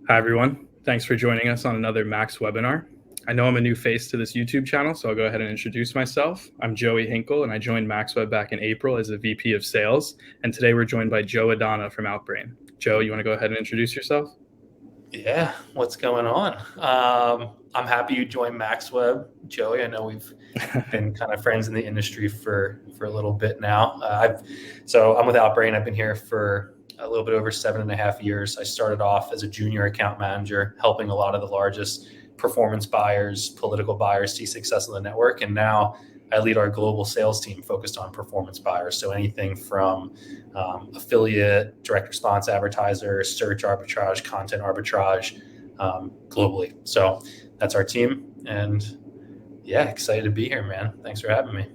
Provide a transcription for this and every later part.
Hi, everyone. Thanks for joining us on another Max webinar. I know I'm a new face to this YouTube channel, so I'll go ahead and introduce myself. I'm Joey Hinkle, and I joined MaxWeb back in April as a VP of Sales. And today we're joined by Joe Adonna from Outbrain. Joe, you want to go ahead and introduce yourself? Yeah, what's going on? I'm happy you joined MaxWeb, Joey. I know we've been kind of friends in the industry for a little bit now. I'm with Outbrain. I've been here for a little bit over 7.5 years. I started off as a junior account manager, helping a lot of the largest performance buyers, political buyers see success on the network. And now I lead our global sales team focused on performance buyers. So anything from affiliate, direct response advertiser, search arbitrage, content arbitrage globally. So that's our team. And yeah, excited to be here, man. Thanks for having me.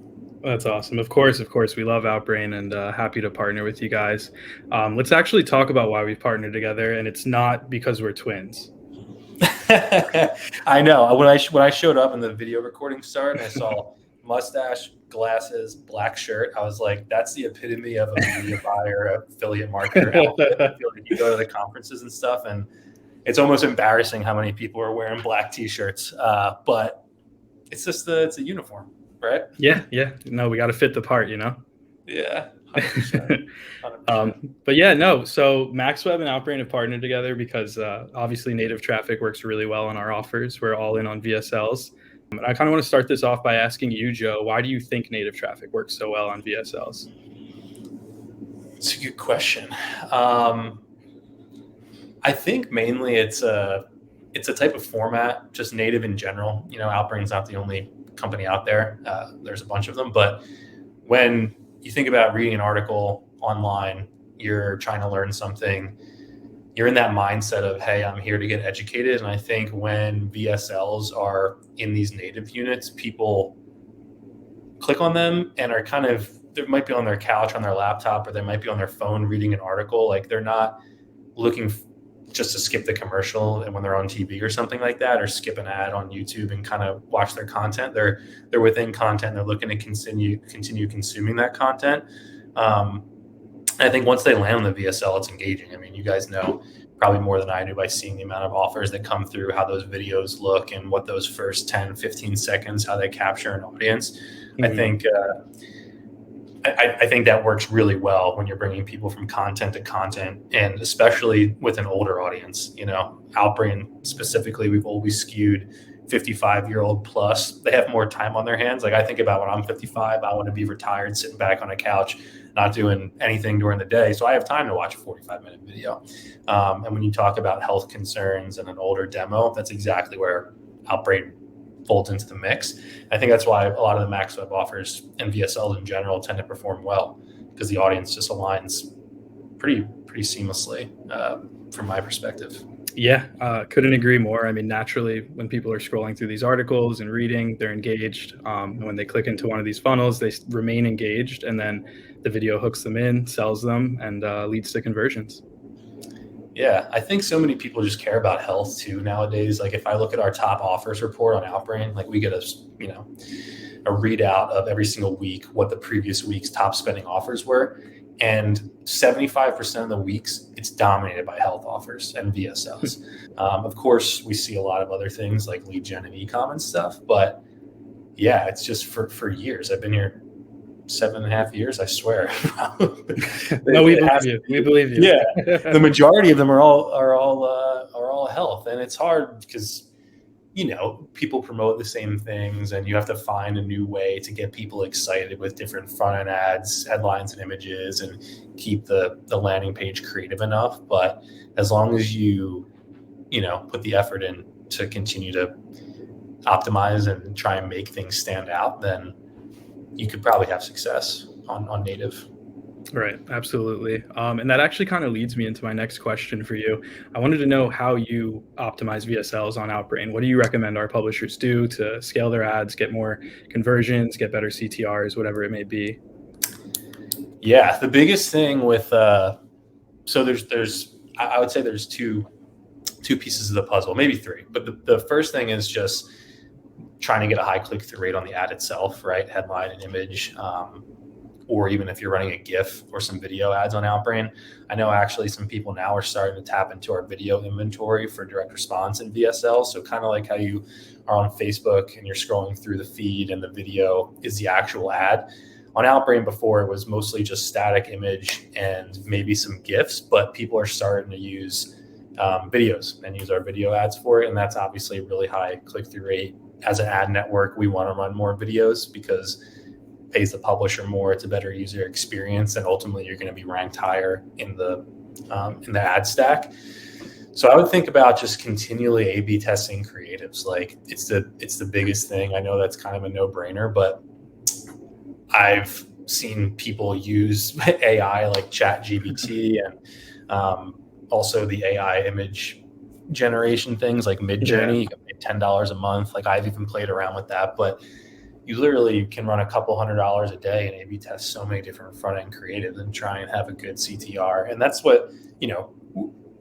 That's awesome. Of course, we love Outbrain and happy to partner with you guys. Let's actually talk about why we've partnered together, and it's not because we're twins. I know. When I showed up and the video recording started, I saw mustache, glasses, black shirt. I was like, that's the epitome of a media buyer, affiliate marketer outfit. I feel like you go to the conferences and stuff, and it's almost embarrassing how many people are wearing black T-shirts. But it's just it's a uniform, right? Yeah. No, we got to fit the part, you know? Yeah. 100%. 100%. But yeah, no. So MaxWeb and Outbrain have partnered together because obviously native traffic works really well on our offers. We're all in on VSLs. And I kind of want to start this off by asking you, Joe, why do you think native traffic works so well on VSLs? It's a good question. I think mainly it's a type of format, just native in general. You know, Outbrain's not the only company out there. There's a bunch of them. But when you think about reading an article online, you're trying to learn something, you're in that mindset of, hey, I'm here to get educated. And I think when VSLs are in these native units, people click on them and are kind of, they might be on their couch, on their laptop, or they might be on their phone reading an article. Like they're not looking just to skip the commercial and when they're on TV or something like that, or skip an ad on YouTube and kind of watch their content. They're within content. They're looking to continue consuming that content. I think once they land on the VSL, it's engaging. I mean, you guys know probably more than I do by seeing the amount of offers that come through, how those videos look, and what those first 10, 15 seconds, how they capture an audience. Mm-hmm. I think that works really well when you're bringing people from content to content, and especially with an older audience. You know, Outbrain specifically, we've always skewed 55-year-old plus. They have more time on their hands. Like I think about when I'm 55, I want to be retired, sitting back on a couch, not doing anything during the day. So I have time to watch a 45-minute video. And when you talk about health concerns and an older demo, that's exactly where Outbrain folds into the mix. I think that's why a lot of the MaxWeb offers and VSLs in general tend to perform well, because the audience just aligns pretty seamlessly from my perspective. Yeah, couldn't agree more. I mean, naturally, when people are scrolling through these articles and reading, they're engaged. When they click into one of these funnels, they remain engaged, and then the video hooks them in, sells them, and leads to conversions. Yeah, I think so many people just care about health too nowadays. Like if I look at our top offers report on Outbrain, like we get a readout of every single week what the previous week's top spending offers were. And 75% of the weeks, it's dominated by health offers and VSLs. Of course, we see a lot of other things like lead gen and e-com and stuff. But yeah, it's just for years. I've been here 7.5 years, I swear. No, we believe you. Yeah, the majority of them are all health, and it's hard because people promote the same things, and you have to find a new way to get people excited with different front end ads, headlines, and images, and keep the landing page creative enough. But as long as you put the effort in to continue to optimize and try and make things stand out, then you could probably have success on native. Right. Absolutely. And that actually kind of leads me into my next question for you. I wanted to know how you optimize VSLs on Outbrain. What do you recommend our publishers do to scale their ads, get more conversions, get better CTRs, whatever it may be? Yeah. The biggest thing with, so I would say there's two pieces of the puzzle, maybe three, but the first thing is just trying to get a high click-through rate on the ad itself, right? Headline and image. or even if you're running a GIF or some video ads on Outbrain. I know actually some people now are starting to tap into our video inventory for direct response in VSL. So kind of like how you are on Facebook and you're scrolling through the feed and the video is the actual ad. On Outbrain before, it was mostly just static image and maybe some GIFs, but people are starting to use videos and use our video ads for it. And that's obviously a really high click-through rate. As an ad network, we want to run more videos because it pays the publisher more. It's a better user experience, and ultimately you're going to be ranked higher in the ad stack. So I would think about just continually A/B testing creatives. Like it's the biggest thing. I know that's kind of a no-brainer, but I've seen people use AI like ChatGPT and also the AI image generation things like Midjourney. You can pay $10 a month. Like I've even played around with that, but you literally can run a couple $100 a day and A/B test so many different front-end creatives and try and have a good CTR. And that's what,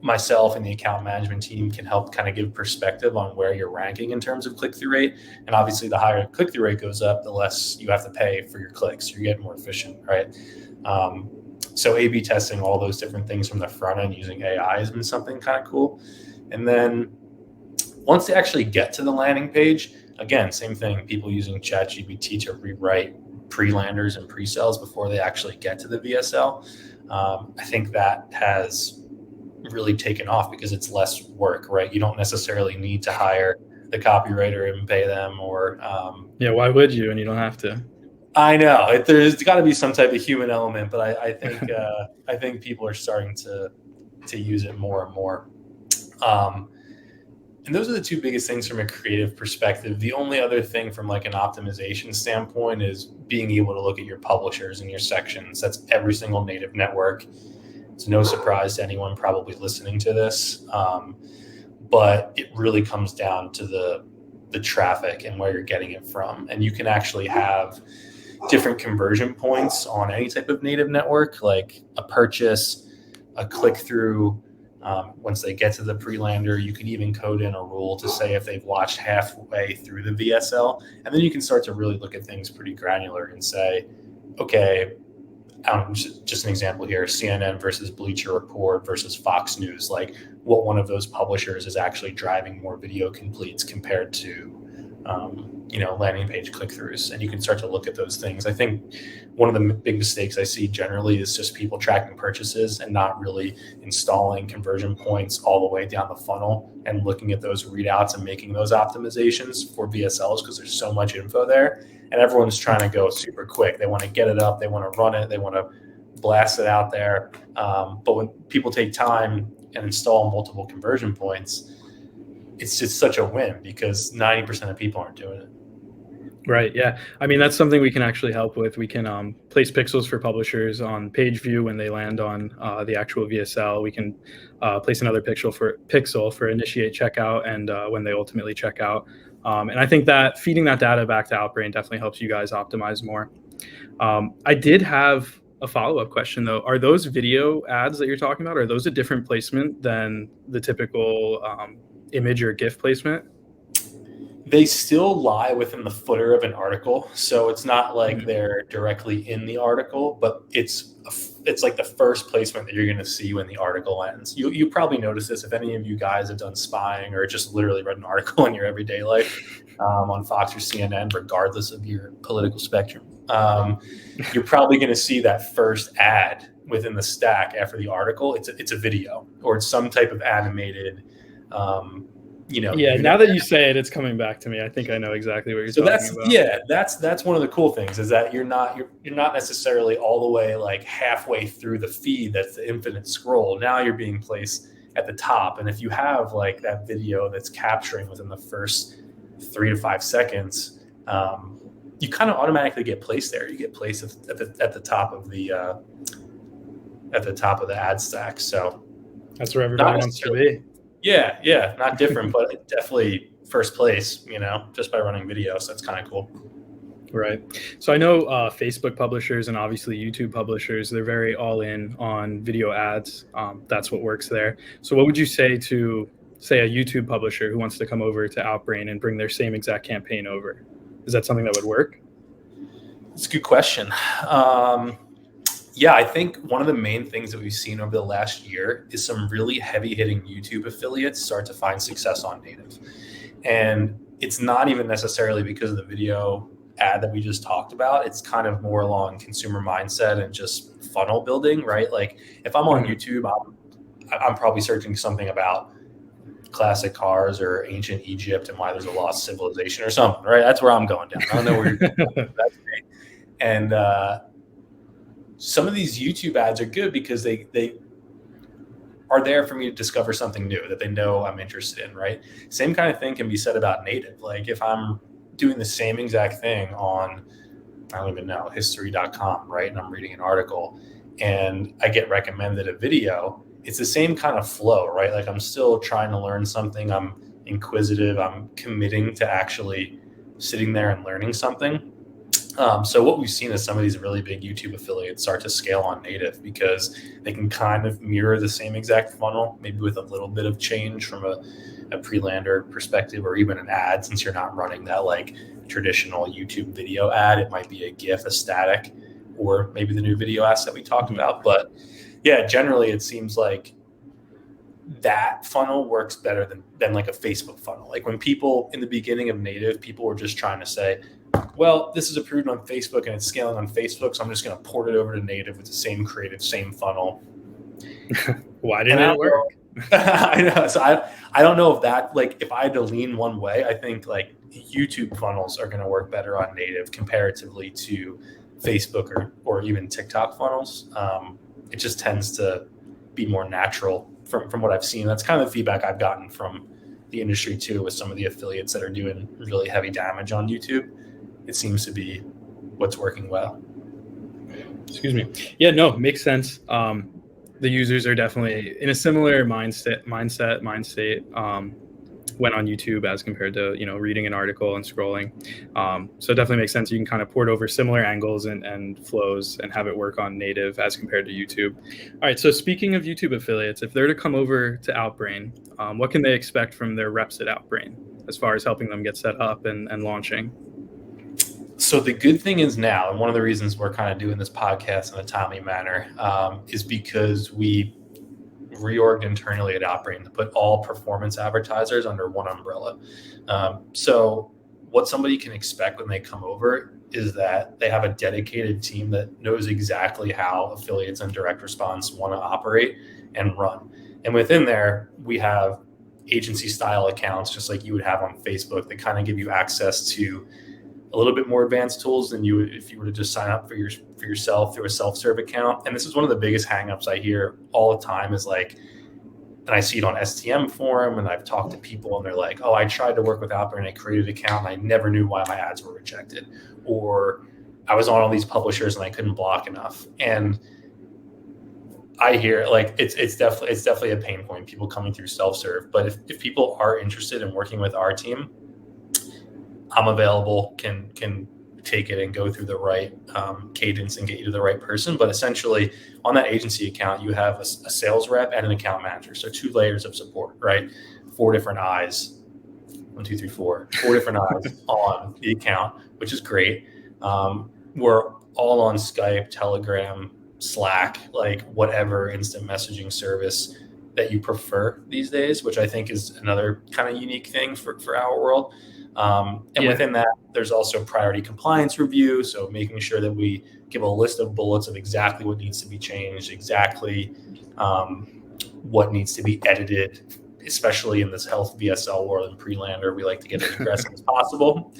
myself and the account management team can help kind of give perspective on where you're ranking in terms of click-through rate. And obviously the higher click-through rate goes up, the less you have to pay for your clicks. You're getting more efficient, right? So A/B testing all those different things from the front end using AI has been something kind of cool. And then once they actually get to the landing page, again, same thing, people using ChatGPT to rewrite pre-landers and pre-sales before they actually get to the VSL. I think that has really taken off because it's less work, right? You don't necessarily need to hire the copywriter and pay them or why would you? And you don't have to. I know there's got to be some type of human element, but I think I think people are starting to use it more and more. And those are the two biggest things from a creative perspective. The only other thing from like an optimization standpoint is being able to look at your publishers and your sections. That's every single native network. It's no surprise to anyone probably listening to this, but it really comes down to the traffic and where you're getting it from. And you can actually have different conversion points on any type of native network, like a purchase, a click-through. Once they get to the pre-lander, you can even code in a rule to say if they've watched halfway through the VSL. And then you can start to really look at things pretty granular and say, okay, just an example here, CNN versus Bleacher Report versus Fox News, like what one of those publishers is actually driving more video completes compared to, landing page click-throughs. And you can start to look at those things. I think one of the big mistakes I see generally is just people tracking purchases and not really installing conversion points all the way down the funnel and looking at those readouts and making those optimizations for VSLs because there's so much info there. And everyone's trying to go super quick. They want to get it up. They want to run it. They want to blast it out there. But when people take time and install multiple conversion points, it's just such a win because 90% of people aren't doing it. Right. Yeah. I mean, that's something we can actually help with. We can place pixels for publishers on page view when they land on the actual VSL. We can place another pixel for initiate checkout and when they ultimately check out. And I think that feeding that data back to Outbrain definitely helps you guys optimize more. I did have a follow-up question though. Are those video ads that you're talking about, are those a different placement than the typical image or GIF placement? They still lie within the footer of an article. So it's not like they're directly in the article, but it's like the first placement that you're going to see when the article ends. You probably notice this if any of you guys have done spying or just literally read an article in your everyday life on Fox or CNN, regardless of your political spectrum. You're probably going to see that first ad within the stack after the article. It's a video or it's some type of animated now that you say it, it's coming back to me. I think I know exactly what you're talking about. Yeah, that's one of the cool things is that you're not necessarily all the way like halfway through the feed. That's the infinite scroll. Now you're being placed at the top. And if you have like that video that's capturing within the first 3 to 5 seconds, you kind of automatically get placed there. You get placed at the top of the ad stack. So that's where everybody wants to be. Yeah, not different, but definitely first place, just by running video. So that's kind of cool. Right. So I know Facebook publishers and obviously YouTube publishers, they're very all in on video ads. That's what works there. So what would you say to, say, a YouTube publisher who wants to come over to Outbrain and bring their same exact campaign over? Is that something that would work? It's a good question. Yeah, I think one of the main things that we've seen over the last year is some really heavy hitting YouTube affiliates start to find success on native. And it's not even necessarily because of the video ad that we just talked about. It's kind of more along consumer mindset and just funnel building, right? Like if I'm on YouTube, I'm probably searching something about classic cars or ancient Egypt and why there's a lost civilization or something, right? That's where I'm going down. I don't know where you're going. That's me. And some of these YouTube ads are good because they are there for me to discover something new that they know I'm interested in, right? Same kind of thing can be said about native. Like if I'm doing the same exact thing on, I don't even know, history.com, right? And I'm reading an article and I get recommended a video, it's the same kind of flow, right? Like I'm still trying to learn something. I'm inquisitive. I'm committing to actually sitting there and learning something. So what we've seen is some of these really big YouTube affiliates start to scale on native because they can kind of mirror the same exact funnel, maybe with a little bit of change from a pre-lander perspective or even an ad, since you're not running that like traditional YouTube video ad. It might be a GIF, a static, or maybe the new video asset we talked about. But yeah, generally it seems like that funnel works better than like a Facebook funnel. Like when people in the beginning of native, people were just trying to say, well, this is approved on Facebook and it's scaling on Facebook, so I'm just going to port it over to native with the same creative, same funnel. Why didn't it work? I know. So I don't know if that, like, if I had to lean one way, I think like YouTube funnels are going to work better on native comparatively to Facebook or even TikTok funnels. It just tends to be more natural from what I've seen. That's kind of the feedback I've gotten from the industry too, with some of the affiliates that are doing really heavy damage on YouTube. It seems to be what's working well. Excuse me. Yeah, no, makes sense. The users are definitely in a similar mind state when on YouTube as compared to, reading an article and scrolling. So it definitely makes sense. You can kind of port over similar angles and flows and have it work on native as compared to YouTube. All right. So speaking of YouTube affiliates, if they're to come over to Outbrain, what can they expect from their reps at Outbrain as far as helping them get set up and launching? So the good thing is now, and one of the reasons we're kind of doing this podcast in a timely manner is because we reorged internally at Outbrain to put all performance advertisers under one umbrella. So what somebody can expect when they come over is that they have a dedicated team that knows exactly how affiliates and direct response want to operate and run. And within there, we have agency style accounts, just like you would have on Facebook, that kind of give you access to a little bit more advanced tools than you would if you were to just sign up for yourself through a self-serve account. And this is one of the biggest hangups I hear all the time is like, and I see it on STM forum, and I've talked to people and they're like, oh, I tried to work with Outbrain and I created an account and I never knew why my ads were rejected. Or I was on all these publishers and I couldn't block enough. And I hear like it's definitely a pain point, people coming through self-serve. But if people are interested in working with our team, I'm available, can take it and go through the right cadence and get you to the right person. But essentially on that agency account, you have a sales rep and an account manager. So 2 layers of support, right? 4 different eyes, 1, 2, 3, 4 different eyes on the account, which is great. We're all on Skype, Telegram, Slack, like whatever instant messaging service that you prefer these days, which I think is another kind of unique thing for our world. Within that, there's also priority compliance review. So making sure that we give a list of bullets of exactly what needs to be changed, exactly what needs to be edited, especially in this health VSL world and pre-lander. We like to get as aggressive as possible.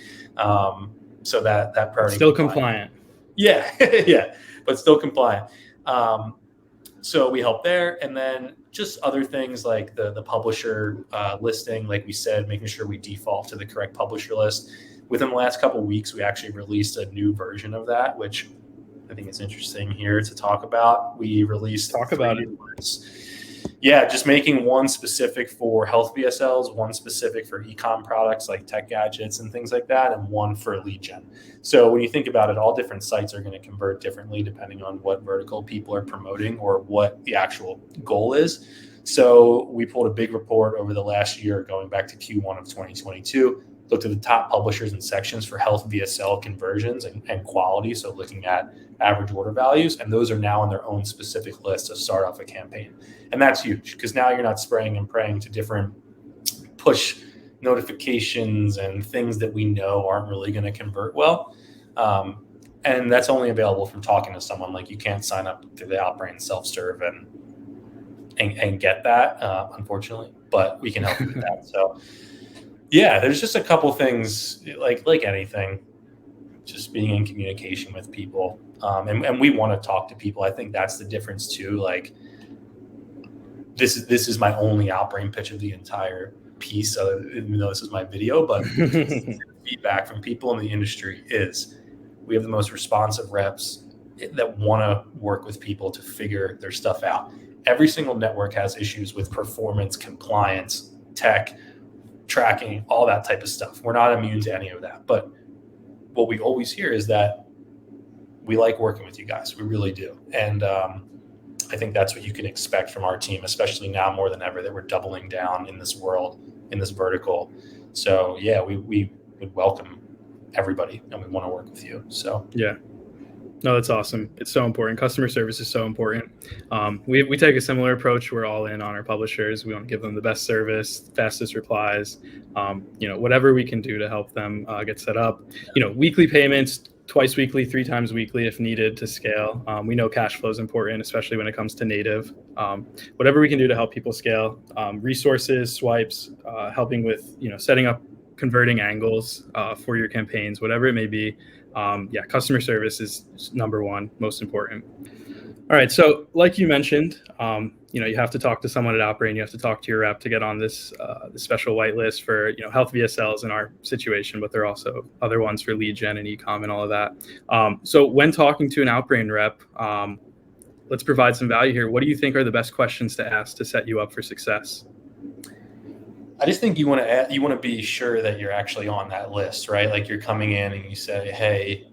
So that priority still compliant. Yeah, yeah, but still compliant. So we help there. And then just other things like the publisher listing, like we said, making sure we default to the correct publisher list. Within the last couple of weeks, we actually released a new version of that, which I think is interesting here to talk about. We released Yeah, just making one specific for health VSLs, one specific for e-com products like tech gadgets and things like that, and one for lead gen. So when you think about it, all different sites are going to convert differently depending on what vertical people are promoting or what the actual goal is. So we pulled a big report over the last year, going back to Q1 of 2022, looked at the top publishers and sections for health VSL conversions and quality. So looking at average order values, and those are now on their own specific list to start off a campaign. And that's huge because now you're not spraying and praying to different push notifications and things that we know aren't really going to convert well. And that's only available from talking to someone. Like, you can't sign up through the Outbrain self-serve and get that, unfortunately, but we can help you with that. So yeah, there's just a couple things like anything, just being in communication with people. And we want to talk to people. I think that's the difference too. Like, this is my only Outbrain pitch of the entire piece, even though this is my video, but feedback from people in the industry is we have the most responsive reps that want to work with people to figure their stuff out. Every single network has issues with performance, compliance, tech, tracking, all that type of stuff. We're not immune to any of that. But what we always hear is that we like working with you guys. We really do. And I think that's what you can expect from our team, especially now more than ever that we're doubling down in this world, in this vertical. So yeah, we would welcome everybody and we want to work with you. So yeah. No, that's awesome. It's so important. Customer service is so important. We take a similar approach. We're all in on our publishers. We want to give them the best service, fastest replies, whatever we can do to help them get set up. Weekly payments, twice weekly, 3 times weekly if needed to scale. We know cash flow is important, especially when it comes to native. Whatever we can do to help people scale. Resources, swipes, helping with setting up converting angles for your campaigns, whatever it may be. Customer service is number one, most important. All right. So like you mentioned, you have to talk to someone at Outbrain. You have to talk to your rep to get on this special whitelist for, health VSLs in our situation, but there are also other ones for lead gen and e-com and all of that. So when talking to an Outbrain rep, let's provide some value here. What do you think are the best questions to ask to set you up for success? I just think you want to be sure that you're actually on that list, right? Like, you're coming in and you say, hey,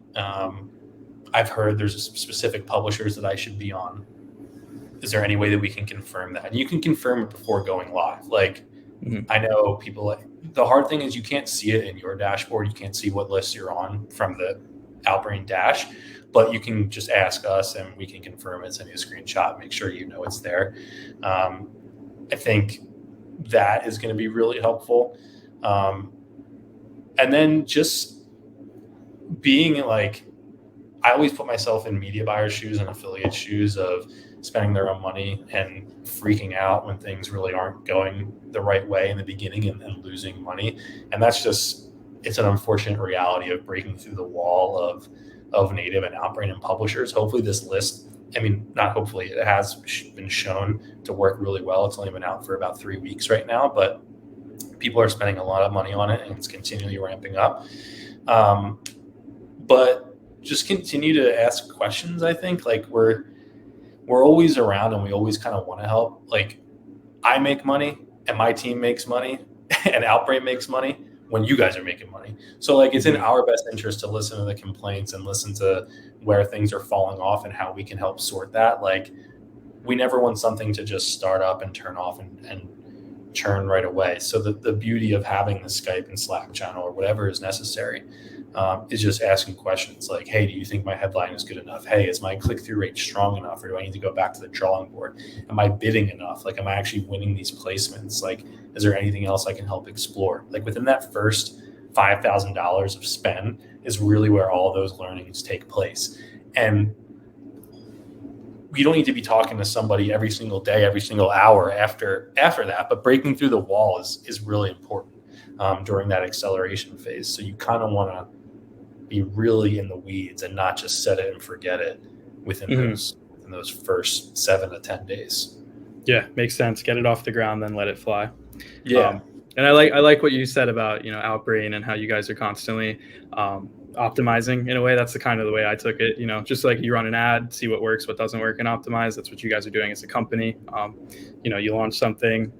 I've heard there's specific publishers that I should be on. Is there any way that we can confirm that? And you can confirm it before going live. Like, I know people, the hard thing is you can't see it in your dashboard. You can't see what lists you're on from the Outbrain dash, but you can just ask us and we can confirm it, send you a screenshot, make sure it's there. I think that is going to be really helpful. And then just being like, I always put myself in media buyer shoes and affiliate shoes of spending their own money and freaking out when things really aren't going the right way in the beginning and losing money. And that's just, it's an unfortunate reality of breaking through the wall of native and Outbrain and publishers. Hopefully this list, not hopefully, it has been shown to work really well. It's only been out for about 3 weeks right now, but people are spending a lot of money on it and it's continually ramping up. But just continue to ask questions. I think like we're always around and we always kind of want to help. Like, I make money and my team makes money and Outbrain makes money when you guys are making money. So like, it's in our best interest to listen to the complaints and listen to where things are falling off and how we can help sort that. Like, we never want something to just start up and turn off and churn right away. So the beauty of having the Skype and Slack channel or whatever is necessary is just asking questions like, hey, do you think my headline is good enough? Hey, is my click-through rate strong enough? Or do I need to go back to the drawing board? Am I bidding enough? Like, am I actually winning these placements? Like, is there anything else I can help explore? Like, within that first $5,000 of spend is really where all those learnings take place. And you don't need to be talking to somebody every single day, every single hour after that, but breaking through the wall is really important during that acceleration phase. So you kind of want to be really in the weeds and not just set it and forget it within those first 7 to 10 days. Yeah, makes sense. Get it off the ground, then let it fly. Yeah. And I like what you said about, Outbrain and how you guys are constantly optimizing in a way. That's the kind of the way I took it, just like you run an ad, see what works, what doesn't work, and optimize. That's what you guys are doing as a company. You launch something,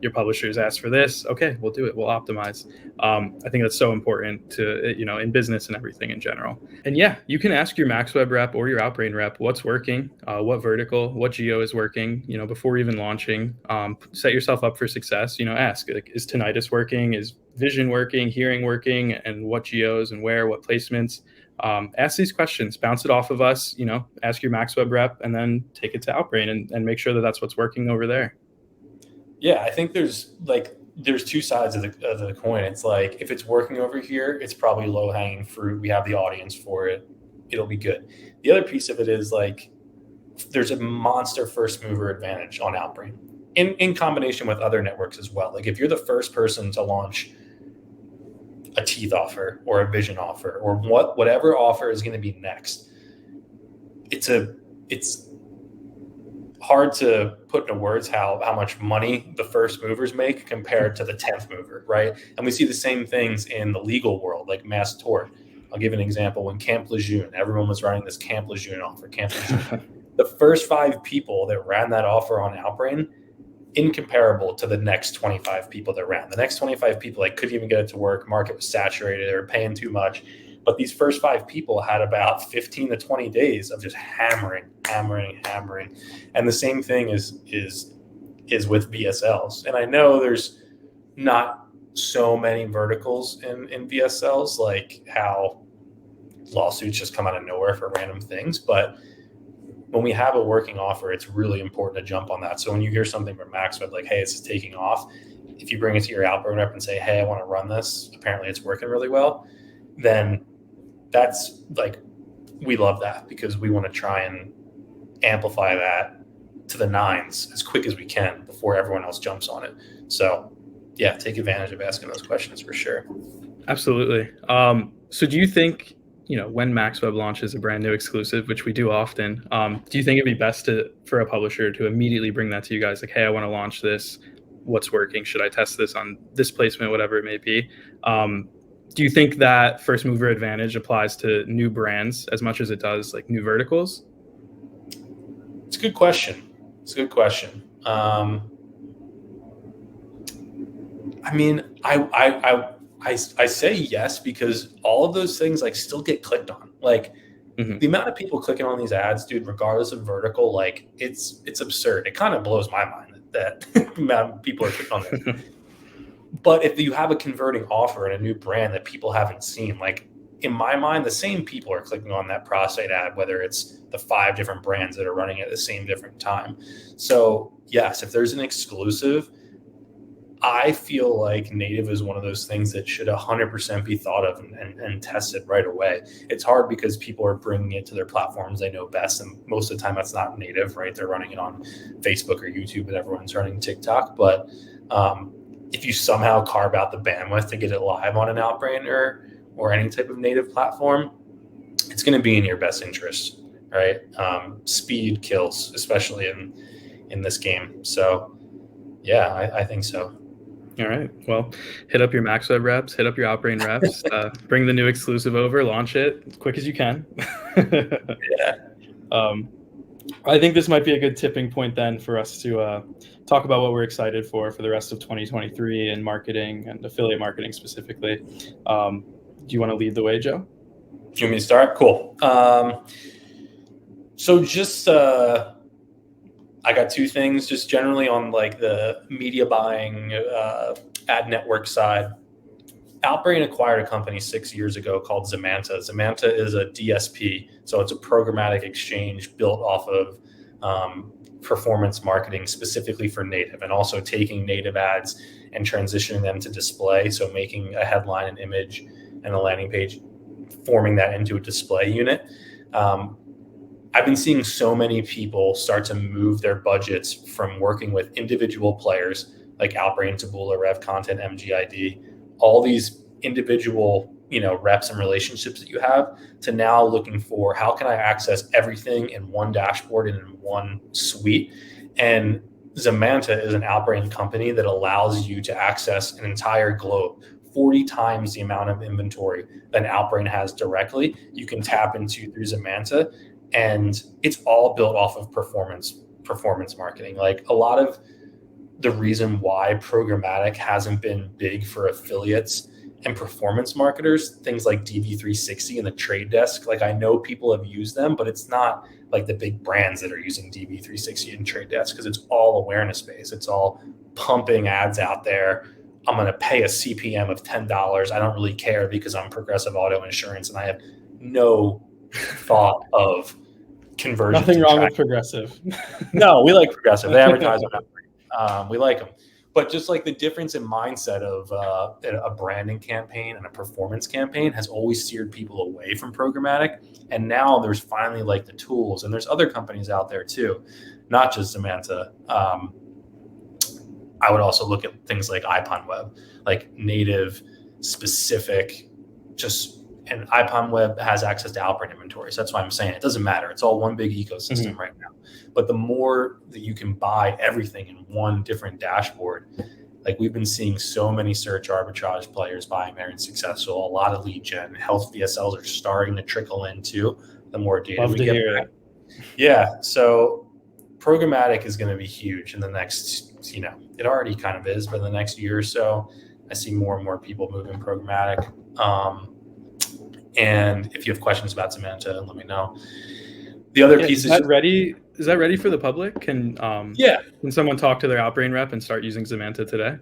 your publishers ask for this. Okay, we'll do it. We'll optimize. I think that's so important to, in business and everything in general. And yeah, you can ask your MaxWeb rep or your Outbrain rep what's working, what vertical, what geo is working, before even launching. Set yourself up for success. Ask, like, is tinnitus working? Is vision working? Hearing working? And what geos and where? What placements? Ask these questions, bounce it off of us, ask your MaxWeb rep, and then take it to Outbrain and make sure that that's what's working over there. Yeah, I think there's two sides of the coin. It's like, if it's working over here, it's probably low hanging fruit. We have the audience for it. It'll be good. The other piece of it is like, there's a monster first mover advantage on Outbrain in combination with other networks as well. Like, if you're the first person to launch a teeth offer or a vision offer or whatever offer is going to be next, it's hard to put into words how much money the first movers make compared to the 10th mover, right? And we see the same things in the legal world, like mass tort. I'll give an example. When Camp Lejeune, everyone was running this Camp Lejeune offer. The first 5 people that ran that offer on Outbrain, incomparable to the next 25 people that ran. The next 25 people, couldn't even get it to work. Market was saturated. They were paying too much. But these first 5 people had about 15 to 20 days of just hammering. And the same thing is with VSLs. And I know there's not so many verticals in VSLs, like how lawsuits just come out of nowhere for random things. But when we have a working offer, it's really important to jump on that. So when you hear something from MaxWeb, like, hey, this is taking off, if you bring it to your Outbrain rep and say, hey, I want to run this, apparently it's working really well, then that's like, we love that, because we want to try and amplify that to the nines as quick as we can before everyone else jumps on it. So yeah, take advantage of asking those questions for sure. Absolutely. So do you think, when MaxWeb launches a brand new exclusive, which we do often, do you think it'd be best for a publisher to immediately bring that to you guys? Like, hey, I want to launch this. What's working? Should I test this on this placement, whatever it may be? Do you think that first mover advantage applies to new brands as much as it does like new verticals? It's a good question. I mean, I say yes, because all of those things like still get clicked on. Like, the amount of people clicking on these ads, dude, regardless of vertical, like it's absurd. It kind of blows my mind that the amount of people are clicking on this. But if you have a converting offer and a new brand that people haven't seen, like, in my mind, the same people are clicking on that prostate ad, whether it's the 5 different brands that are running at the same different time. So yes, if there's an exclusive, I feel like native is one of those things that should 100% be thought of and tested right away. It's hard because people are bringing it to their platforms they know best, and most of the time that's not native, right? They're running it on Facebook or YouTube, and everyone's running TikTok. But if you somehow carve out the bandwidth to get it live on an Outbrain or any type of native platform, it's going to be in your best interest, right? Speed kills, especially in this game. So yeah, I think so. All right. Well, hit up your MaxWeb reps, hit up your Outbrain reps, bring the new exclusive over, launch it as quick as you can. Yeah. I think this might be a good tipping point then for us to talk about what we're excited for the rest of 2023 in marketing and affiliate marketing specifically. Do you want to lead the way, Joe? Do you want me to start? Cool. So just I got 2 things just generally on like the media buying ad network side. Outbrain acquired a company 6 years ago called Zemanta. Zemanta is a DSP, so it's a programmatic exchange built off of performance marketing specifically for native, and also taking native ads and transitioning them to display. So making a headline, an image, and a landing page, forming that into a display unit. I've been seeing so many people start to move their budgets from working with individual players like Outbrain, Taboola, Rev Content, MGID, all these individual, reps and relationships that you have, to now looking for how can I access everything in one dashboard and in one suite. And Zemanta is an Outbrain company that allows you to access an entire globe, 40 times the amount of inventory that Outbrain has directly. You can tap into through Zemanta, and it's all built off of performance marketing. Like, a lot of the reason why programmatic hasn't been big for affiliates and performance marketers, things like DV360 and the Trade Desk. Like I know people have used them, but it's not like the big brands that are using DV360 and Trade Desk because it's all awareness based. It's all pumping ads out there. I'm going to pay a CPM of $10. I don't really care because I'm Progressive Auto Insurance and I have no thought of conversion. Nothing wrong with Progressive. No, we like Progressive. They advertise on Outbrain. We like them. But just like the difference in mindset of a branding campaign and a performance campaign has always steered people away from programmatic. And now there's finally like the tools, and there's other companies out there too, not just Zemanta. I would also look at things like IPONWeb, like native specific, and IPONWeb has access to Outbrain inventory. So that's why I'm saying it doesn't matter. It's all one big ecosystem right now. But the more that you can buy everything in one different dashboard, like we've been seeing so many search arbitrage players buying there and successful, a lot of lead gen, health VSLs are starting to trickle in too. The more data Love we to get hear back. Yeah. So programmatic is going to be huge in the next, it already kind of is, but in the next year or so, I see more and more people moving programmatic. And if you have questions about Zemanta, let me know. The other piece is that ready. Is that ready for the public? Can someone talk to their Outbrain rep and start using Zemanta today?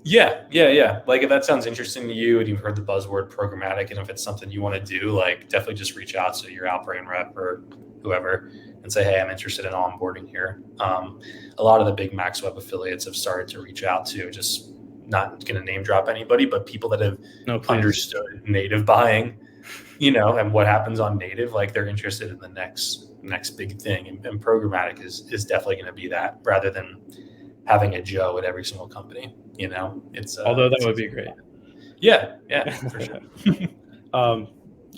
Yeah. Like if that sounds interesting to you and you've heard the buzzword programmatic, and if it's something you want to do, like definitely just reach out to your Outbrain rep or whoever and say, hey, I'm interested in onboarding here. A lot of the big MaxWeb affiliates have started to reach out to, just not going to name drop anybody, but people that have understood native buying, and what happens on native, like they're interested in the next big thing. And programmatic is definitely going to be that, rather than having a Joe at every single company. It's although that would be great. Yeah, for sure.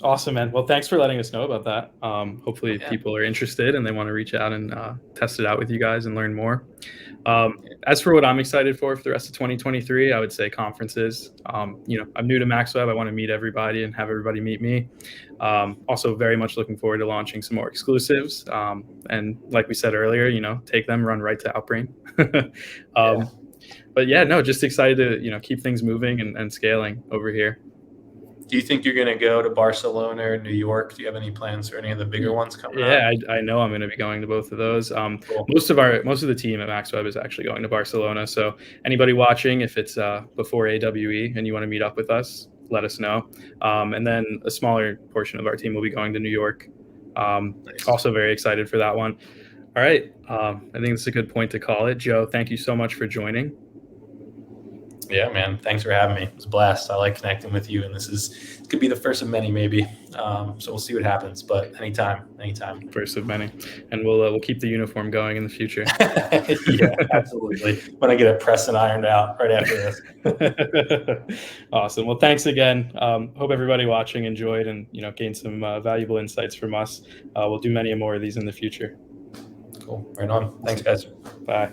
Awesome, man. Well, thanks for letting us know about that. Hopefully people are interested and they want to reach out and test it out with you guys and learn more. As for what I'm excited for the rest of 2023, I would say conferences. I'm new to MaxWeb. I want to meet everybody and have everybody meet me. Also very much looking forward to launching some more exclusives. And like we said earlier, take them, run right to Outbrain. But just excited to, keep things moving and scaling over here. Do you think you're going to go to Barcelona or New York? Do you have any plans for any of the bigger ones coming up? Yeah, I know I'm going to be going to both of those. Cool. Most of the team at MaxWeb is actually going to Barcelona. So anybody watching, if it's before AWE and you want to meet up with us, let us know. And then a smaller portion of our team will be going to New York. Nice. Also very excited for that one. All right. I think it's a good point to call it. Joe, thank you so much for joining. Yeah, man. Thanks for having me. It was a blast. I like connecting with you, and this could be the first of many, maybe. So we'll see what happens. But anytime. First of many, and we'll keep the uniform going in the future. Yeah, absolutely. When I get it pressed and ironed out right after this. Awesome. Well, thanks again. Hope everybody watching enjoyed and gained some valuable insights from us. We'll do many more of these in the future. Cool. Right on. Thanks, guys. Bye.